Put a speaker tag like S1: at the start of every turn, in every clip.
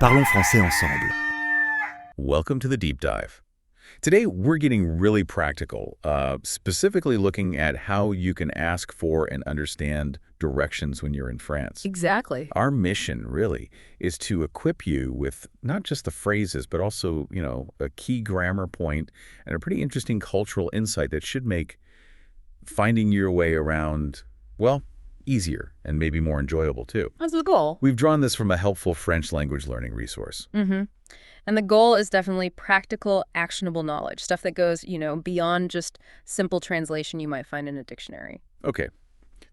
S1: Parlons français ensemble.
S2: Welcome to the Deep Dive. Today, we're getting really practical, specifically looking at how you can ask for and understand directions when you're in France.
S3: Exactly.
S2: Our mission, really, is to equip you with not just the phrases, but also, a key grammar point and a pretty interesting cultural insight that should make finding your way around, well, easier and maybe more enjoyable, too.
S3: That's the goal.
S2: We've drawn this from a helpful French language learning resource.
S3: Mm-hmm. And the goal is definitely practical, actionable knowledge, stuff that goes, beyond just simple translation you might find in a dictionary.
S2: Okay,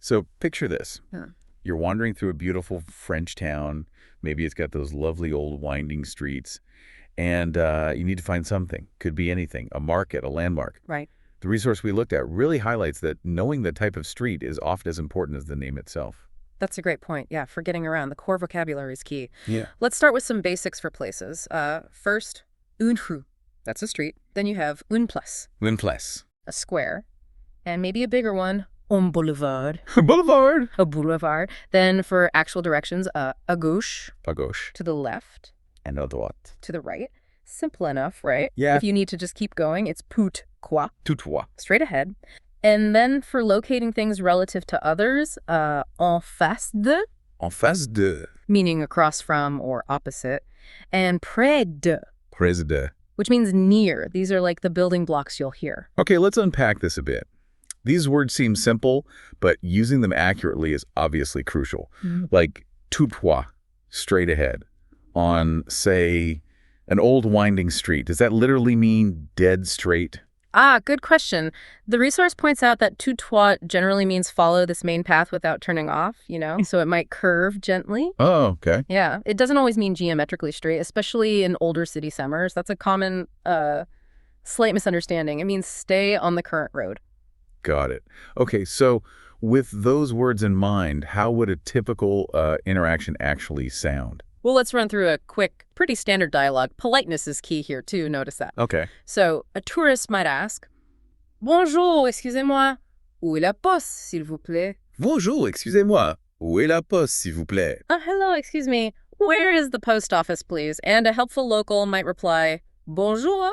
S2: so picture this.
S3: Huh.
S2: You're wandering through a beautiful French town. Maybe it's got those lovely old winding streets. And you need to find something. Could be anything, a market, a landmark.
S3: Right.
S2: The resource we looked at really highlights that knowing the type of street is often as important as the name itself.
S3: That's a great point. Yeah, for getting around. The core vocabulary is key.
S2: Yeah.
S3: Let's start with some basics for places. First, une rue. That's a street. Then you have une place,
S2: Une place.
S3: a square. And maybe a bigger one, un boulevard,
S2: Boulevard.
S3: a boulevard. Then for actual directions, à gauche,
S2: À gauche.
S3: to the left,
S2: And à droite.
S3: to the right. Simple enough, right?
S2: Yeah.
S3: If you need to just keep going, it's put quoi,
S2: Tutois.
S3: straight ahead. And then for locating things relative to others, en face de,
S2: En face de.
S3: meaning across from or opposite, and près de,
S2: Près de.
S3: which means near. These are like the building blocks you'll hear.
S2: Okay, let's unpack this a bit. These words seem simple, but using them accurately is obviously crucial. Like tutois, straight ahead, on, say, an old winding street. Does that literally mean dead straight?
S3: Good question. The resource points out that tutois generally means follow this main path without turning off, so it might curve gently.
S2: Oh, okay.
S3: Yeah, it doesn't always mean geometrically straight, especially in older city centers. That's a common slight misunderstanding. It means stay on the current road.
S2: Got it. Okay, so with those words in mind, how would a typical interaction actually sound?
S3: Well, let's run through a quick, pretty standard dialogue. Politeness is key here, too. Notice that.
S2: Okay.
S3: So, a tourist might ask, Bonjour, excusez-moi. Où est la poste, s'il vous plaît?
S2: Bonjour, excusez-moi. Où est la poste, s'il vous plaît?
S3: Hello, excuse me. Where is the post office, please? And a helpful local might reply, Bonjour,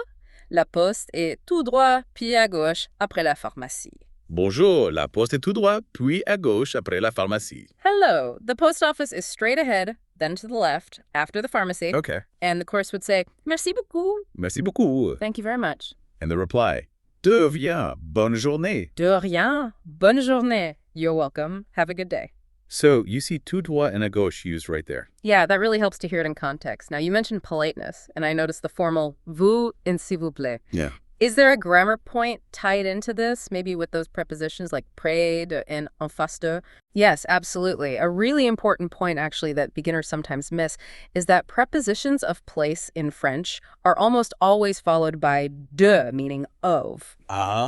S3: la poste est tout droit, puis à gauche, après la pharmacie.
S2: Bonjour, la poste est tout droit, puis à gauche après la pharmacie.
S3: Hello, the post office is straight ahead, then to the left, after the pharmacy.
S2: Okay.
S3: And the course would say, Merci beaucoup.
S2: Merci beaucoup.
S3: Thank you very much.
S2: And the reply, de rien, bonne journée.
S3: De rien. Bonne journée. You're welcome. Have a good day.
S2: So you see tout droit and à gauche used right there.
S3: Yeah, that really helps to hear it in context. Now, you mentioned politeness, and I noticed the formal vous and s'il vous plaît.
S2: Yeah.
S3: Is there a grammar point tied into this, maybe with those prepositions like près de and en face de? Yes, absolutely. A really important point, actually, that beginners sometimes miss is that prepositions of place in French are almost always followed by de, meaning of.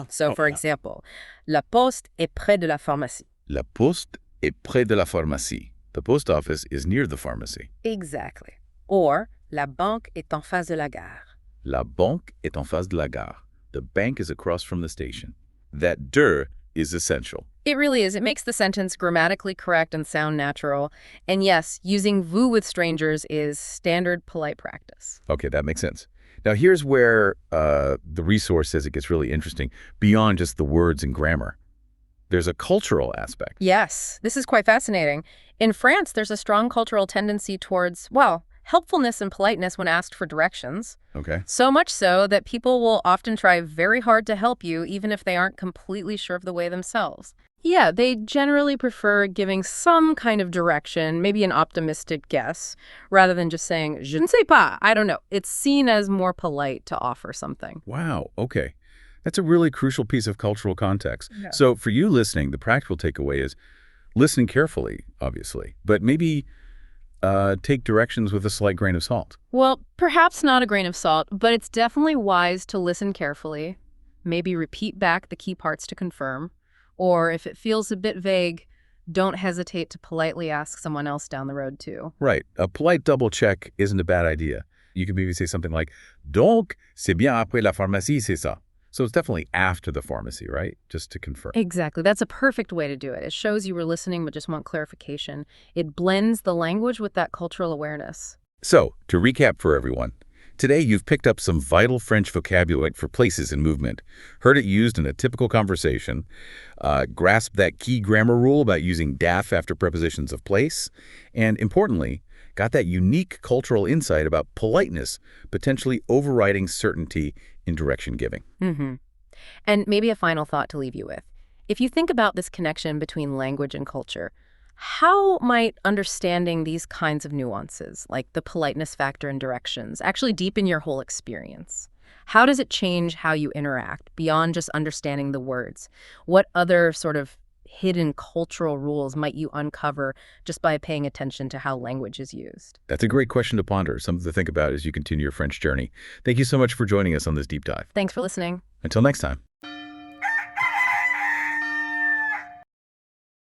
S3: So, for example, la poste est près de la pharmacie.
S2: La poste est près de la pharmacie. The post office is near the pharmacy.
S3: Exactly. Or, la banque est en face de la gare.
S2: La banque est en face de la gare. The bank is across from the station. That de is essential.
S3: It really is. It makes the sentence grammatically correct and sound natural. And yes, using vous with strangers is standard polite practice.
S2: Okay, that makes sense. Now here's where the resource says it gets really interesting, beyond just the words and grammar. There's a cultural aspect.
S3: Yes, this is quite fascinating. In France, there's a strong cultural tendency towards, helpfulness and politeness when asked for directions.
S2: Okay.
S3: So much so that people will often try very hard to help you, even if they aren't completely sure of the way themselves. Yeah, they generally prefer giving some kind of direction, maybe an optimistic guess, rather than just saying, je ne sais pas, I don't know. It's seen as more polite to offer something.
S2: Wow, okay. That's a really crucial piece of cultural context.
S3: Yeah.
S2: So for you listening, the practical takeaway is listen carefully, obviously, but maybe take directions with a slight grain of salt.
S3: Well, perhaps not a grain of salt, but it's definitely wise to listen carefully, maybe repeat back the key parts to confirm, or if it feels a bit vague, don't hesitate to politely ask someone else down the road too.
S2: Right. A polite double check isn't a bad idea. You can maybe say something like, Donc, c'est bien après la pharmacie, c'est ça. So it's definitely after the pharmacy, right? Just to confirm.
S3: Exactly. That's a perfect way to do it. It shows you were listening but just want clarification. It blends the language with that cultural awareness.
S2: So, to recap for everyone, today you've picked up some vital French vocabulary for places and movement, heard it used in a typical conversation, grasped that key grammar rule about using daf after prepositions of place, and importantly, got that unique cultural insight about politeness potentially overriding certainty in direction giving.
S3: Hmm. And maybe a final thought to leave you with. If you think about this connection between language and culture, how might understanding these kinds of nuances, like the politeness factor and directions, actually deepen your whole experience? How does it change how you interact beyond just understanding the words? What other sort of hidden cultural rules might you uncover just by paying attention to how language is used?
S2: That's a great question to ponder, something to think about as you continue your French journey. Thank you so much for joining us on this deep dive.
S3: Thanks for listening.
S2: Until next time.